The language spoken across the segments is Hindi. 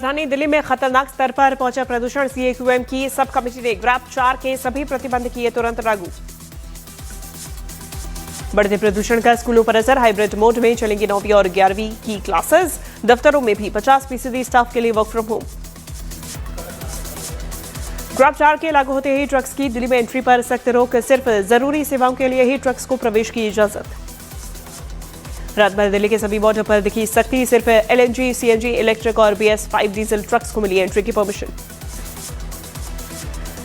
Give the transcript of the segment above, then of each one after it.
राजधानी दिल्ली में खतरनाक स्तर पर पहुंचा प्रदूषण। सीएक्यूएम की सब कमेटी ने ग्रैप 4 के सभी प्रतिबंध किए तुरंत लागू। बढ़ते प्रदूषण का स्कूलों पर असर। हाइब्रिड मोड में चलेंगी 9वीं और 11वीं की क्लासेस। दफ्तरों में भी 50% स्टाफ के लिए वर्क फ्रॉम होम। ग्रैप 4 के लागू होते ही ट्रक्स की दिल्ली में एंट्री पर सख्त रोक। सिर्फ जरूरी सेवाओं के लिए ही ट्रक्स को प्रवेश की इजाजत। रात भर दिल्ली के सभी बॉर्डर पर दिखी सख्ती। सिर्फ एलएनजी, सीएनजी, इलेक्ट्रिक और BS5 डीजल ट्रक्स को मिली एंट्री की परमिशन।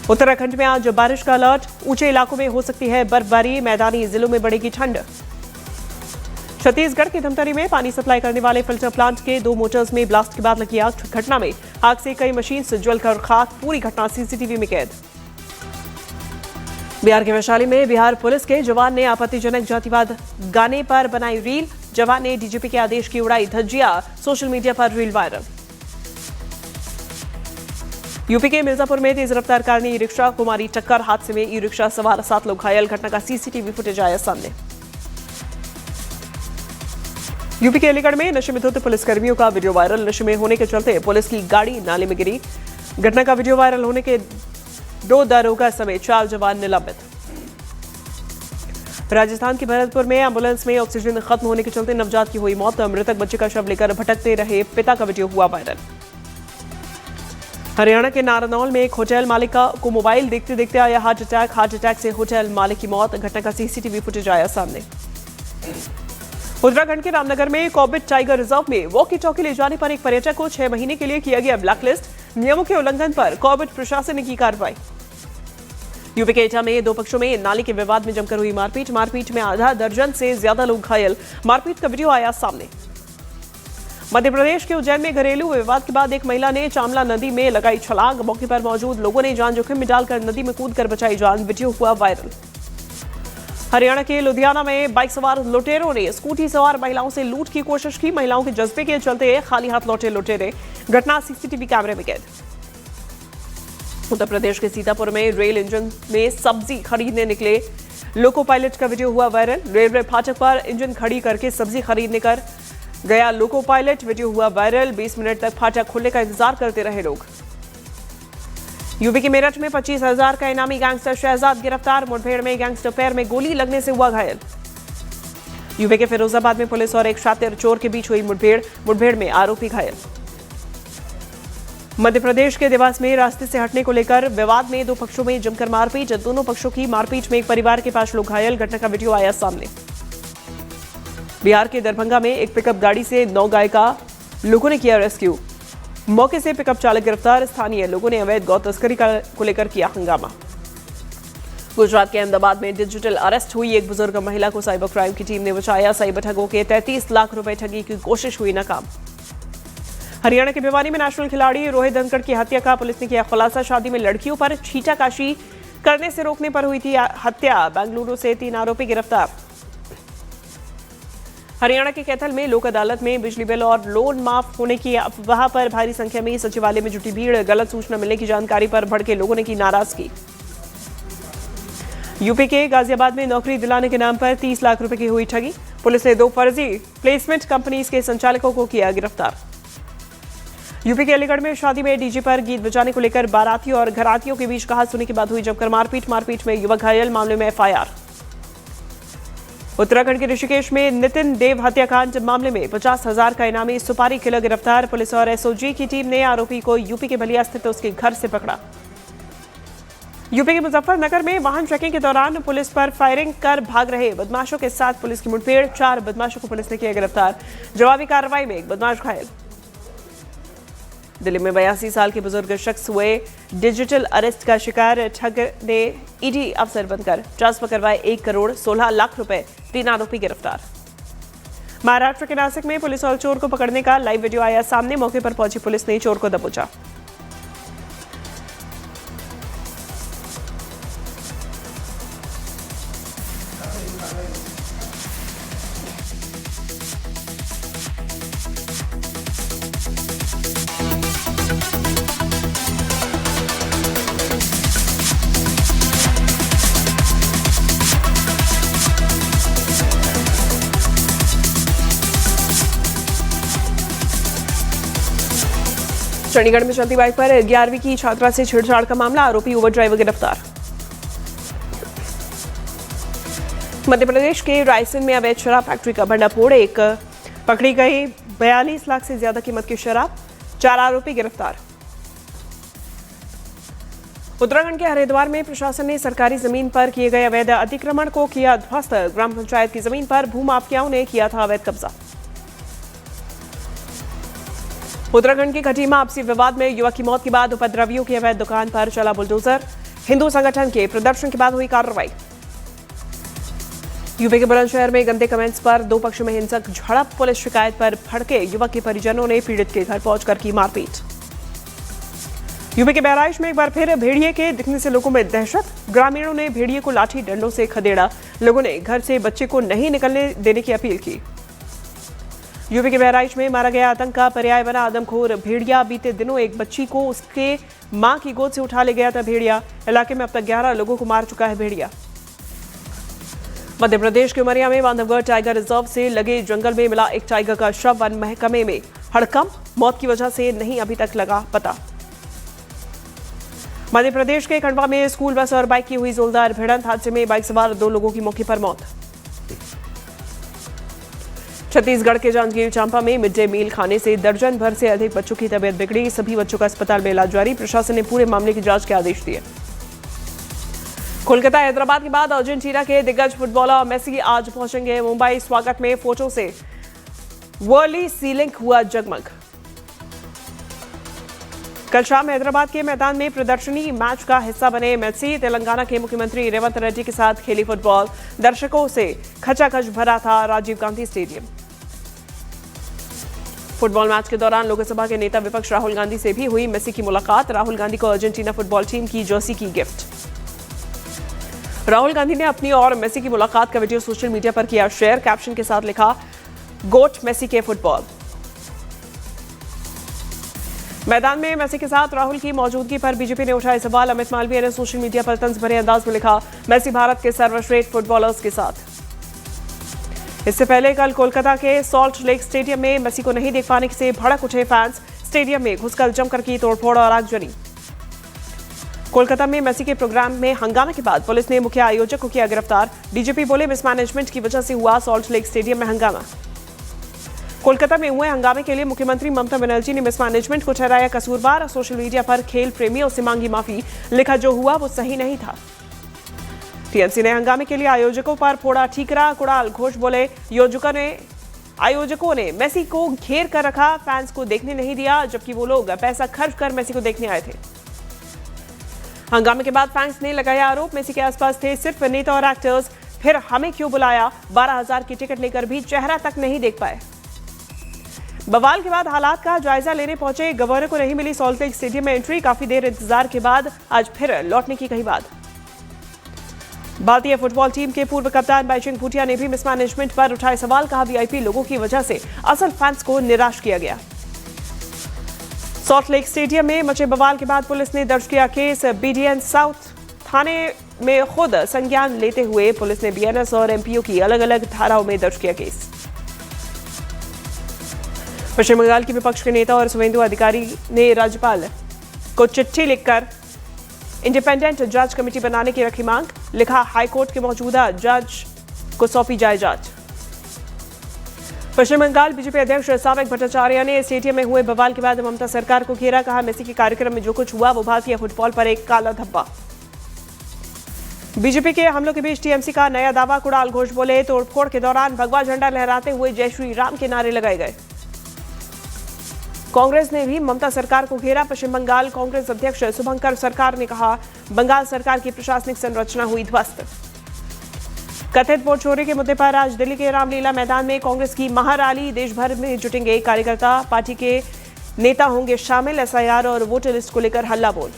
उत्तराखंड में आज बारिश का अलर्ट। ऊंचे इलाकों में हो सकती है बर्फबारी। मैदानी जिलों में बढ़ेगी ठंड। छत्तीसगढ़ के धमतरी में पानी सप्लाई करने वाले फिल्टर प्लांट के 2 मोटर्स में ब्लास्ट के बाद लगी आग। घटना में आग से कई मशीन जलकर खाक। पूरी घटना सीसीटीवी में कैद। बिहार के वैशाली में बिहार पुलिस के जवान ने आपत्तिजनक जातिवाद गाने पर बनाई रील। जवान ने डीजीपी के आदेश की उड़ाई धज्जियां। सोशल मीडिया पर रील वायरल। यूपी के मिर्जापुर में तेज रफ्तार कार ने ई रिक्शा को मारी टक्कर। हादसे में ई रिक्शा सवार 7 लोग घायल। घटना का सीसीटीवी फुटेज आया सामने। यूपी के अलीगढ़ में नशे में धुत पुलिसकर्मियों का वीडियो वायरल। नशे में होने के चलते पुलिस की गाड़ी नाले में गिरी। घटना का वीडियो वायरल होने के 2 दारोगा समेत 4 जवान निलंबित। राजस्थान के भरतपुर में एम्बुलेंस में ऑक्सीजन खत्म होने के चलते नवजात की हुई मौत। मृतक बच्चे का शव लेकर भटकते रहे पिता का वीडियो हुआ वायरल। हरियाणा के नारनौल में एक होटल मालिक को मोबाइल देखते देखते आया हार्ट अटैक से होटल मालिक की मौत। घटना का सीसीटीवी फुटेज आया सामने। उत्तराखंड के रामनगर में कॉर्बेट टाइगर रिजर्व में वॉकी टॉकी ले जाने पर एक पर्यटक को 6 महीने के लिए किया गया ब्लैकलिस्ट। नियमों के उल्लंघन पर कॉर्बेट प्रशासन ने की कार्रवाई। यूपी के एटा में 2 पक्षों में नाली के विवाद में जमकर हुई मारपीट में आधा दर्जन से ज्यादा लोग घायल। मारपीट का वीडियो आया सामने। मध्य प्रदेश के उज्जैन में घरेलू विवाद के बाद एक महिला ने चामला नदी में लगाई छलांग। मौके पर मौजूद लोगों ने जान जोखिम में डालकर नदी में कूदकर बचाई जान। वीडियो हुआ वायरल। हरियाणा के लुधियाना में बाइक सवार लुटेरों ने स्कूटी सवार महिलाओं से लूट की कोशिश की। महिलाओं के जज्बे के चलते खाली हाथ लौटे लुटेरे। घटना सीसीटीवी कैमरे में कैद। उत्तर प्रदेश के सीतापुर में रेल इंजन में सब्जी खरीदने निकले लोको पायलट का वीडियो हुआ वायरल। रेलवे फाटक पर इंजन खड़ी करके सब्जी खरीदने कर गया लोको पायलट। वीडियो हुआ वायरल। 20 मिनट तक फाटक खुलने का इंतजार करते रहे लोग। यूपी के मेरठ में 25,000 का इनामी गैंगस्टर शहजाद गिरफ्तार। मुठभेड़ में गैंगस्टर पैर में गोली लगने से हुआ घायल। यूपी के फिरोजाबाद में पुलिस और एक शातिर चोर के बीच हुई मुठभेड़ में आरोपी घायल। मध्य प्रदेश के देवास में रास्ते से हटने को लेकर विवाद में 2 पक्षों में जमकर मारपीट। दोनों पक्षों की मारपीट में एक परिवार के 5 लोग घायल। घटना का वीडियो आया सामने। बिहार के दरभंगा में एक पिकअप गाड़ी से 9 गाय का लोगों ने किया रेस्क्यू। मौके से पिकअप चालक गिरफ्तार। स्थानीय लोगों ने अवैध गौ तस्करी को लेकर किया हंगामा। गुजरात के अहमदाबाद में डिजिटल अरेस्ट हुई एक बुजुर्ग महिला को साइबर क्राइम की टीम ने बचाया। साइबर ठगों के 33 लाख रुपए ठगी की कोशिश हुई नाकाम। हरियाणा के भिवानी में नेशनल खिलाड़ी रोहित धनखड़ की हत्या का पुलिस ने किया खुलासा। शादी में लड़कियों पर छीटाकाशी करने से रोकने पर हुई थी हत्या। बेंगलुरु से 3 आरोपी गिरफ्तार। हरियाणा के कैथल में लोक अदालत में बिजली बिल और लोन माफ होने की अफवाह पर भारी संख्या में सचिवालय में जुटी भीड़। गलत सूचना मिलने की जानकारी पर भड़के लोगों ने की नाराजगी। यूपी के गाजियाबाद में नौकरी दिलाने के नाम पर 30 लाख रुपए की हुई ठगी। पुलिस ने 2 फर्जी प्लेसमेंट कंपनीज के संचालकों को किया गिरफ्तार। यूपी के अलीगढ़ में शादी में डीजे पर गीत बजाने को लेकर बारातियों और घरातियों के बीच कहासुनी के बाद हुई जमकर मारपीट में युवक घायल। मामले में FIR। उत्तराखंड के ऋषिकेश में नितिन देव हत्याकांड मामले में 50,000 का इनामी सुपारी किलर गिरफ्तार। पुलिस और SOG की टीम ने आरोपी को यूपी के बलिया स्थित उसके घर से पकड़ा। यूपी के मुजफ्फरनगर में वाहन चेकिंग के दौरान पुलिस पर फायरिंग कर भाग रहे बदमाशों के साथ पुलिस की मुठभेड़। 4 बदमाशों को पुलिस ने किया गिरफ्तार। जवाबी कार्रवाई में एक बदमाश घायल। दिल्ली में 82 साल के बुजुर्ग शख्स हुए डिजिटल अरेस्ट का शिकार। ठग ने ईडी अफसर बनकर ट्रांसफर करवाए 1 करोड़ 16 लाख रुपए। 3 आरोपी गिरफ्तार। महाराष्ट्र के नासिक में पुलिस और चोर को पकड़ने का लाइव वीडियो आया सामने। मौके पर पहुंची पुलिस ने चोर को दबोचा। चंडीगढ़ में चलती बाइक पर 11वीं की छात्रा से छेड़छाड़ का मामला, आरोपी ओवर ड्राइवर गिरफ्तार। मध्य प्रदेश के रायसेन में अवैध शराब फैक्ट्री का भंडाफोड़, एक पकड़ी गई 42 लाख से ज्यादा कीमत की शराब, 4 आरोपी गिरफ्तार। उत्तराखंड के हरिद्वार में प्रशासन ने सरकारी जमीन पर किए गए अवैध अतिक्रमण को किया ध्वस्त, ग्राम पंचायत की जमीन पर भूमाफियाओं ने किया था अवैध कब्जा। उत्तराखंड के खटीमा आपसी विवाद में युवक की मौत के बाद उपद्रवियों की अवैध दुकान पर चला बुलडोजर, हिंदू संगठन के प्रदर्शन के बाद हुई कार्रवाई। यूपी के बुलंदशहर में गंदे कमेंट्स पर 2 पक्षों में हिंसक झड़प, पुलिस शिकायत पर भड़के युवक के परिजनों ने पीड़ित के घर पहुंचकर की मारपीट। यूपी के बहराइच में एक बार फिर भेड़िए के दिखने से लोगों में दहशत, ग्रामीणों ने भेड़िए को लाठी डंडों से खदेड़ा, लोगों ने घर से बच्चे को नहीं निकलने देने की अपील की। यूपी के बहराइच में मारा गया आतंक का पर्याय बना आदमखोर भेड़िया, बीते दिनों एक बच्ची को उसके मां की गोद से उठा ले गया था भेड़िया, इलाके में अब तक 11 लोगों को मार चुका है भेड़िया। मध्य प्रदेश के उमरिया में बांधवगढ़ टाइगर रिजर्व से लगे जंगल में मिला एक टाइगर का शव, वन महकमे में हड़कंप, मौत की वजह से नहीं अभी तक लगा पता। मध्य प्रदेश के खंडवा में स्कूल बस और बाइक की हुई जोरदार भिड़ंत, हादसे में बाइक सवार 2 लोगों की मौके पर मौत। छत्तीसगढ़ के जांजगीर चांपा में मिड डे मील खाने से दर्जन भर से अधिक बच्चों की तबीयत बिगड़ी, सभी बच्चों का अस्पताल में इलाज जारी, प्रशासन ने पूरे मामले की जांच के आदेश दिए। कोलकाता हैदराबाद के बाद अर्जेंटीना के दिग्गज फुटबॉलर मेसी आज पहुंचेंगे मुंबई, स्वागत में फोटो से वर्ली सीलिंग हुआ जगमग। कल शाम हैदराबाद के मैदान में प्रदर्शनी मैच का हिस्सा बने मेसी, तेलंगाना के मुख्यमंत्री रेवंत रेड्डी के साथ खेली फुटबॉल, दर्शकों से खचाखच भरा था Rajiv Gandhi stadium. Football match के दौरान लोकसभा के नेता विपक्ष राहुल गांधी से भी हुई मेसी की मुलाकात, राहुल गांधी को अर्जेंटीना फुटबॉल टीम की जर्सी की गिफ्ट। राहुल गांधी ने अपनी और मेसी की मुलाकात का वीडियो सोशल मीडिया पर किया शेयर, कैप्शन के साथ लिखा, गोट मेसी के फुटबॉल। मैदान में मेसी के साथ राहुल की मौजूदगी पर बीजेपी ने उठाए सवाल, अमित मालवीय ने सोशल मीडिया पर तंज भरे अंदाज में लिखा, मेसी भारत के सर्वश्रेष्ठ फुटबॉलर्स के साथ। इससे पहले कल कोलकाता के सॉल्ट लेक स्टेडियम में मेसी को नहीं देख पाने से भड़क उठे फैंस, स्टेडियम में घुसकर जमकर की तोड़फोड़ और आगजनी। कोलकाता में मेसी के प्रोग्राम में हंगामे के बाद पुलिस ने मुख्य आयोजक को किया गिरफ्तार, डीजीपी बोले मिसमैनेजमेंट की वजह से हुआ सॉल्ट लेक स्टेडियम में हंगामा। कोलकाता में हुए हंगामे के लिए मुख्यमंत्री ममता बनर्जी ने मिसमैनेजमेंट को ठहराया कसूरवार, सोशल मीडिया पर खेल प्रेमियों से मांगी माफी, लिखा जो हुआ वो सही नहीं था। टीएमसी ने हंगामे के लिए आयोजकों पर फोड़ा ठीकरा, कुणाल घोष बोले आयोजकों ने मेसी को घेर कर रखा, फैंस को देखने नहीं दिया, जबकि वो लोग पैसा खर्च कर मेसी को देखने आए थे। हंगामे के बाद फैंस ने लगाया आरोप, मेसी के आसपास थे सिर्फ नेता और एक्टर्स, फिर हमें क्यों बुलाया, 12,000 की टिकट लेकर भी चेहरा तक नहीं देख पाए। बवाल के बाद हालात का जायजा लेने पहुंचे गवर्नर को नहीं मिली सॉल्ट लेक स्टेडियम में एंट्री, काफी देर इंतजार के बाद आज फिर लौटने की कही बात। भारतीय फुटबॉल टीम के पूर्व कप्तान बाइचुंग भूटिया ने भी मिसमैनेजमेंट पर उठाए सवाल, कहा वीआईपी लोगों की वजह से असल फैंस को निराश किया गया। सॉल्ट लेक स्टेडियम में मचे बवाल के बाद पुलिस ने दर्ज किया केस, बीडीएन साउथ थाने में खुद संज्ञान लेते हुए पुलिस ने बीएनएस और एमपीओ की अलग अलग धाराओं में दर्ज किया केस। पश्चिम बंगाल की विपक्ष के नेता और शुभेंदु अधिकारी ने राज्यपाल को चिट्ठी लिखकर इंडिपेंडेंट जांच कमेटी बनाने की रखी मांग, लिखा हाईकोर्ट के मौजूदा जज को सौंपी जाए जांच। पश्चिम बंगाल बीजेपी अध्यक्ष साविक भट्टाचार्य ने स्टेडियम में हुए बवाल के बाद ममता सरकार को घेरा, कहा मेसी के कार्यक्रम में जो कुछ हुआ वो भारतीय फुटबॉल पर एक काला धब्बा। बीजेपी के हमलों के बीच टीएमसी का नया दावा, कुणाल घोष बोले तोड़फोड़ के दौरान भगवा झंडा लहराते हुए जय श्री राम के नारे लगाए गए। कांग्रेस ने भी ममता सरकार को घेरा, पश्चिम बंगाल कांग्रेस अध्यक्ष शुभंकर सरकार ने कहा बंगाल सरकार की प्रशासनिक संरचना हुई ध्वस्त। कथित वोट चोरी के मुद्दे पर आज दिल्ली के रामलीला मैदान में कांग्रेस की महारैली, देश भर में जुटेंगे कार्यकर्ता, पार्टी के नेता होंगे शामिल, एसआईआर और वोटर लिस्ट को लेकर हल्ला बोल।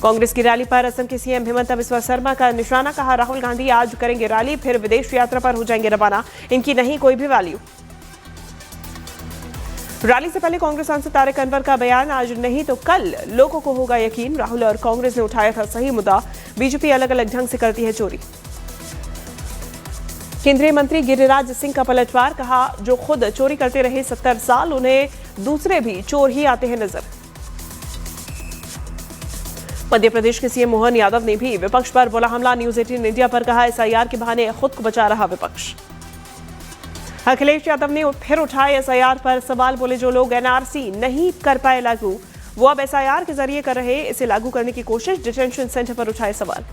कांग्रेस की रैली पर असम के सीएम हिमंता बिस्वा शर्मा का निशाना, कहा राहुल गांधी आज करेंगे रैली फिर विदेश यात्रा पर हो जाएंगे रवाना, इनकी नहीं कोई भी वैल्यू। रैली से पहले कांग्रेस सांसद तारिक अनवर का बयान, आज नहीं तो कल लोगों को होगा यकीन, राहुल और कांग्रेस ने उठाया था सही मुद्दा, बीजेपी अलग अलग ढंग से करती है चोरी। केंद्रीय मंत्री गिरिराज सिंह का पलटवार, कहा जो खुद चोरी करते रहे 70 साल, उन्हें दूसरे भी चोर ही आते हैं नजर। मध्य प्रदेश के सीएम मोहन यादव ने भी विपक्ष पर बोला हमला, न्यूज 18 इंडिया पर कहा एसआईआर के बहाने खुद को बचा रहा विपक्ष। अखिलेश यादव ने फिर उठाए एसआईआर पर सवाल, बोले जो लोग एनआरसी नहीं कर पाए लागू, वो अब एसआईआर के जरिए कर रहे इसे लागू करने की कोशिश, डिटेंशन सेंटर पर उठाए सवाल।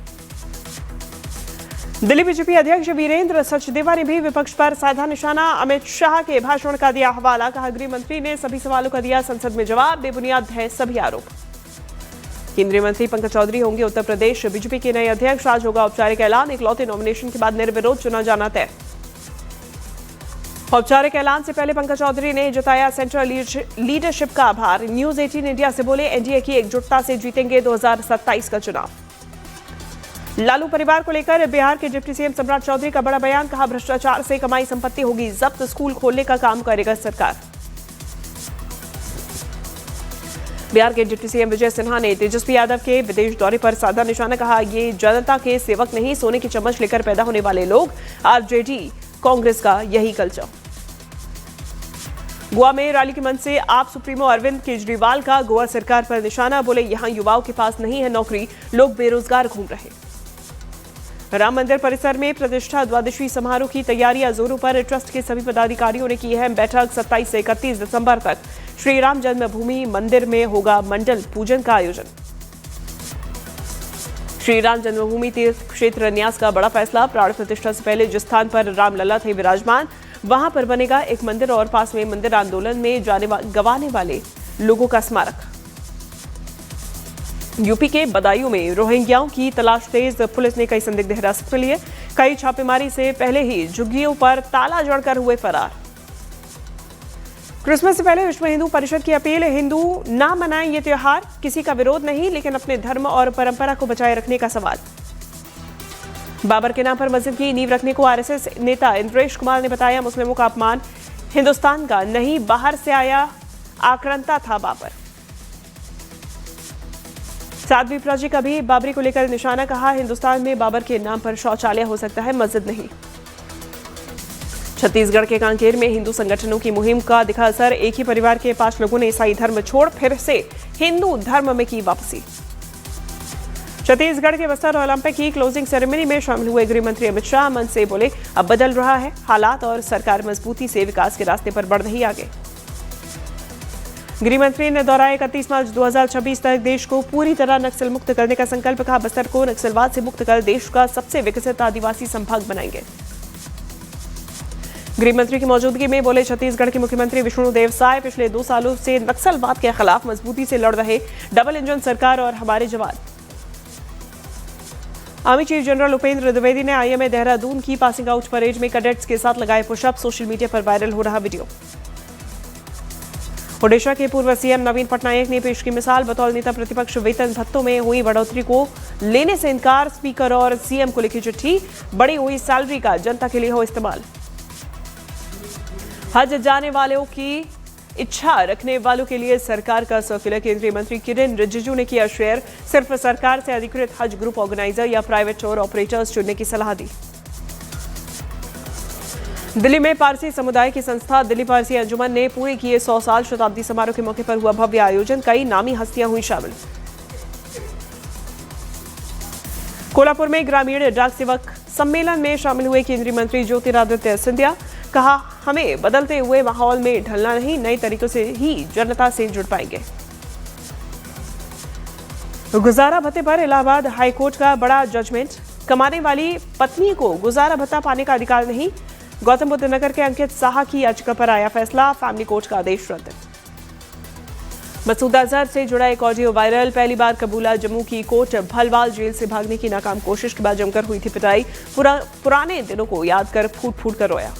दिल्ली बीजेपी अध्यक्ष वीरेंद्र सचदेवा ने भी विपक्ष पर साधा निशाना, अमित शाह के भाषण का दिया हवाला, कहा गृह मंत्री ने सभी सवालों का दिया संसद में जवाब, बेबुनियाद है सभी आरोप। केंद्रीय मंत्री पंकज चौधरी होंगे उत्तर प्रदेश बीजेपी के नए अध्यक्ष, आज होगा औपचारिक ऐलान, इकलौते नॉमिनेशन के बाद निर्विरोध चुना जाना तय। औपचारिक ऐलान से पहले पंकज चौधरी ने जताया सेंट्रल लीडरशिप का आभार, न्यूज 18 इंडिया से बोले एनडीए की एकजुटता से जीतेंगे 2027 का चुनाव। लालू परिवार को लेकर बिहार के डिप्टी सीएम सम्राट चौधरी का बड़ा बयान, कहा भ्रष्टाचार से कमाई संपत्ति होगी जब्त, स्कूल खोलने का काम करेगा सरकार। बिहार के डिप्टी सीएम विजय सिन्हा ने तेजस्वी यादव के विदेश दौरे पर साधा निशाना, कहा ये जनता के सेवक नहीं, सोने की चम्मच लेकर पैदा होने वाले लोग, आरजेडी कांग्रेस का यही कल्चर। गोवा में रैली के मंच से आप सुप्रीमो अरविंद केजरीवाल का गोवा सरकार पर निशाना, बोले यहां युवाओं के पास नहीं है नौकरी, लोग बेरोजगार घूम रहे। राम मंदिर परिसर में प्रतिष्ठा द्वादशी समारोह की तैयारियां जोरों पर, ट्रस्ट के सभी पदाधिकारियों ने की है बैठक, 27 से 31 दिसंबर तक श्री राम जन्मभूमि मंदिर में होगा मंडल पूजन का आयोजन। श्री राम जन्मभूमि तीर्थ क्षेत्र न्यास का बड़ा फैसला, प्राण प्रतिष्ठा से पहले जिस स्थान पर रामलला थे विराजमान, वहां पर बनेगा एक मंदिर और पास में मंदिर आंदोलन में गंवाने वाले लोगों का स्मारक। यूपी के बदायूं में रोहिंग्याओं की तलाश तेज, पुलिस ने कई संदिग्ध हिरासत में लिए, कई छापेमारी से पहले ही झुग्गियों पर ताला जड़कर हुए फरार। क्रिसमस से पहले विश्व हिंदू परिषद की अपील, हिंदू ना मनाएं ये त्योहार, किसी का विरोध नहीं लेकिन अपने धर्म और परंपरा को बचाए रखने का सवाल। बाबर के नाम पर मस्जिद की नींव रखने को आरएसएस नेता इंद्रेश कुमार ने बताया मुस्लिमों का अपमान, हिंदुस्तान का नहीं बाहर से आया आक्रांता था बाबर। साध्वी प्रज्ञा का भी बाबरी को लेकर निशाना, कहा हिंदुस्तान में बाबर के नाम पर शौचालय हो सकता है, मस्जिद नहीं। छत्तीसगढ़ के कांकेर में हिंदू संगठनों की मुहिम का दिखा असर, एक ही परिवार के 5 लोगों ने ईसाई धर्म छोड़ फिर से हिंदू धर्म में की वापसी। छत्तीसगढ़ के बस्तर ओलंपिक की क्लोजिंग सेरेमनी में शामिल हुए गृह मंत्री अमित शाह, मन से बोले अब बदल रहा है हालात और सरकार मजबूती से विकास के रास्ते पर बढ़ रही आगे। गृह मंत्री ने दोहराया 31 मार्च 2026 तक देश को पूरी तरह नक्सल मुक्त करने का संकल्प, कहा बस्तर को नक्सलवाद से मुक्त कर देश का सबसे विकसित आदिवासी संभाग बनाएंगे। गृह मंत्री की मौजूदगी में बोले छत्तीसगढ़ के मुख्यमंत्री विष्णुदेव साय, पिछले 2 सालों से नक्सलवाद के खिलाफ मजबूती से लड़ रहे डबल इंजन सरकार और हमारे जवान। Army chief general Upendra Dwivedi ने आईएमए देहरादून की पासिंग आउट परेड में कैडेट्स के साथ लगाए पुशअप, सोशल मीडिया पर वायरल हो रहा वीडियो। ओडिशा के पूर्व सीएम नवीन पटनायक ने पेश की मिसाल, बतौर नेता प्रतिपक्ष वेतन भत्तों में हुई बढ़ोतरी को लेने से इनकार, स्पीकर और सीएम को लिखी चिट्ठी, बढ़ी हुई सैलरी का जनता के लिए हो इस्तेमाल। हज जाने वालों की इच्छा रखने वालों के लिए सरकार का सर्कुलर, केंद्रीय मंत्री किरेन रिजिजू ने किया शेयर, सिर्फ सरकार से अधिकृत हज ग्रुप ऑर्गेनाइजर या प्राइवेट टूर ऑपरेटर्स चुनने की सलाह दी। दिल्ली में पारसी समुदाय की संस्था दिल्ली पारसी अंजुमन ने पूरे किए 100 साल शताब्दी समारोह के मौके पर हुआ भव्य आयोजन, कई नामी हस्तियां हुई शामिल। कोल्हापुर में ग्रामीण डाक सेवक सम्मेलन में शामिल हुए केंद्रीय मंत्री ज्योतिरादित्य सिंधिया, कहा हमें बदलते हुए माहौल में ढलना नहीं, नए तरीकों से ही जनता से जुड़ पाएंगे। गुजारा भत्ते पर इलाहाबाद हाईकोर्ट का बड़ा जजमेंट, कमाने वाली पत्नी को गुजारा भत्ता पाने का अधिकार नहीं, गौतम बुद्ध नगर के अंकित साहा की याचिका पर आया फैसला, फैमिली कोर्ट का आदेश रद्द। मसूद अजहर से जुड़ा एक ऑडियो वायरल, पहली बार कबूला जम्मू की कोर्ट, भलवाल जेल से भागने की नाकाम कोशिश के बाद जमकर हुई थी पिटाई, पुराने दिनों को याद कर फूट फूट कर रोया।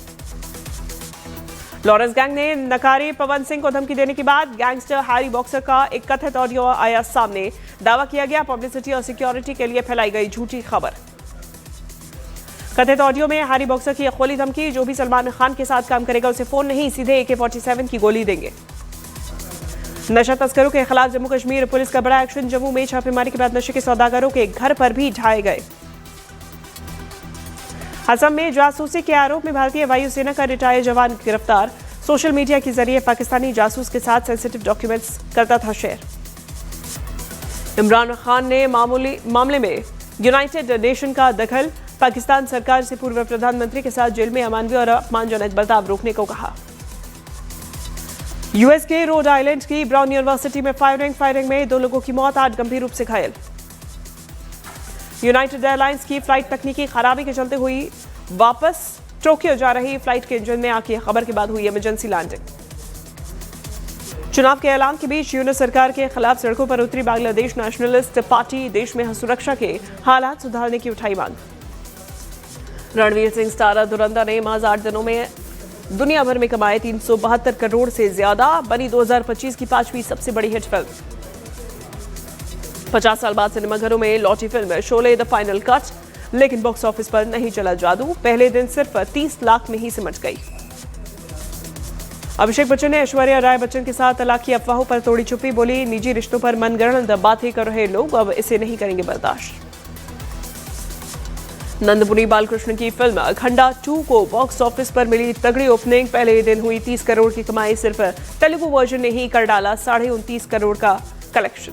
लॉरेंस गैंग ने नकारी पवन सिंह को धमकी देने के बाद गैंगस्टर हैरी बॉक्सर का एक कथित ऑडियो आया सामने, दावा किया गया पब्लिसिटी और सिक्योरिटी के लिए फैलाई गई झूठी खबर। कथित ऑडियो में हैरी बॉक्सर की खुली धमकी, जो भी सलमान खान के साथ काम करेगा उसे फोन नहीं सीधे AK-47 की गोली देंगे। नशा तस्करों के खिलाफ जम्मू कश्मीर पुलिस का बड़ा एक्शन, जम्मू में छापेमारी के बाद नशे के सौदागरों के घर पर भी ढाए गए। असम में जासूसी के आरोप में भारतीय वायुसेना का रिटायर्ड जवान गिरफ्तार। सोशल मीडिया के जरिए पाकिस्तानी जासूस के साथ सेंसिटिव डॉक्यूमेंट्स करता था शेयर। इमरान खान ने मामले में यूनाइटेड नेशन का दखल। पाकिस्तान सरकार से पूर्व प्रधानमंत्री के साथ जेल में अमानवीय और अपमानजनक बर्ताव रोकने को कहा। यूएस के रोड आइलैंड की ब्राउन यूनिवर्सिटी में फायरिंग में 2 लोगों की मौत, 8 गंभीर रूप से घायल। यूनाइटेड एयरलाइंस की फ्लाइट तकनीकी खराबी के चलते हुई वापस टोक्यो जा रही फ्लाइट के इंजन में आग की खबर के बाद हुई इमरजेंसी लैंडिंग। चुनाव के ऐलान के बीच यूनूस सरकार के खिलाफ सड़कों पर उतरी बांग्लादेश नेशनलिस्ट पार्टी। देश में सुरक्षा के हालात सुधारने की उठाई मांग। रणवीर सिंह स्टारर धुरंधर ने महज 8 दिनों में दुनिया भर में कमाए 372 करोड़ से ज्यादा, बनी 2025 की 5वीं सबसे बड़ी हिट फिल्म। 50 साल बाद सिनेमाघरों में लौटी film Sholay the final cut, लेकिन बॉक्स ऑफिस पर नहीं चला जादू। पहले दिन सिर्फ 30 लाख में ही सिमट गई। अभिषेक बच्चन ने ऐश्वर्या राय बच्चन के साथ तलाक की अफवाहों पर तोड़ी चुप्पी। बोली, निजी रिश्तों पर मनगढ़ंत बातें कर रहे लोग अब इसे नहीं करेंगे बर्दाश्त। नंदमुनि बालकृष्ण की फिल्म अखंडा 2 को बॉक्स ऑफिस पर मिली तगड़ी ओपनिंग। पहले दिन हुई 30 करोड़ की कमाई। सिर्फ तेलुगु वर्जन ने ही कर डाला 29.5 करोड़ का कलेक्शन।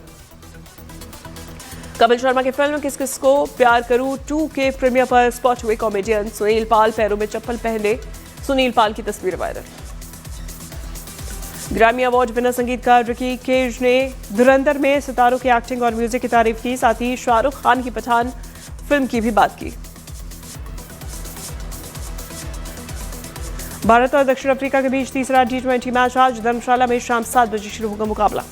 कपिल शर्मा की फिल्म किस किस को प्यार करूं 2 के प्रीमियर पर स्पॉट हुए कॉमेडियन सुनील पाल। पैरों में चप्पल पहने सुनील पाल की तस्वीर वायरल। ग्रैमी अवार्ड विनर संगीतकार रिकी केज ने धुरंधर में सितारों की एक्टिंग और म्यूजिक की तारीफ की। साथ ही शाहरुख खान की पठान फिल्म की भी बात की। भारत और दक्षिण अफ्रीका के बीच तीसरा T20 मैच आज धर्मशाला में शाम 7 बजे शुरू होगा मुकाबला।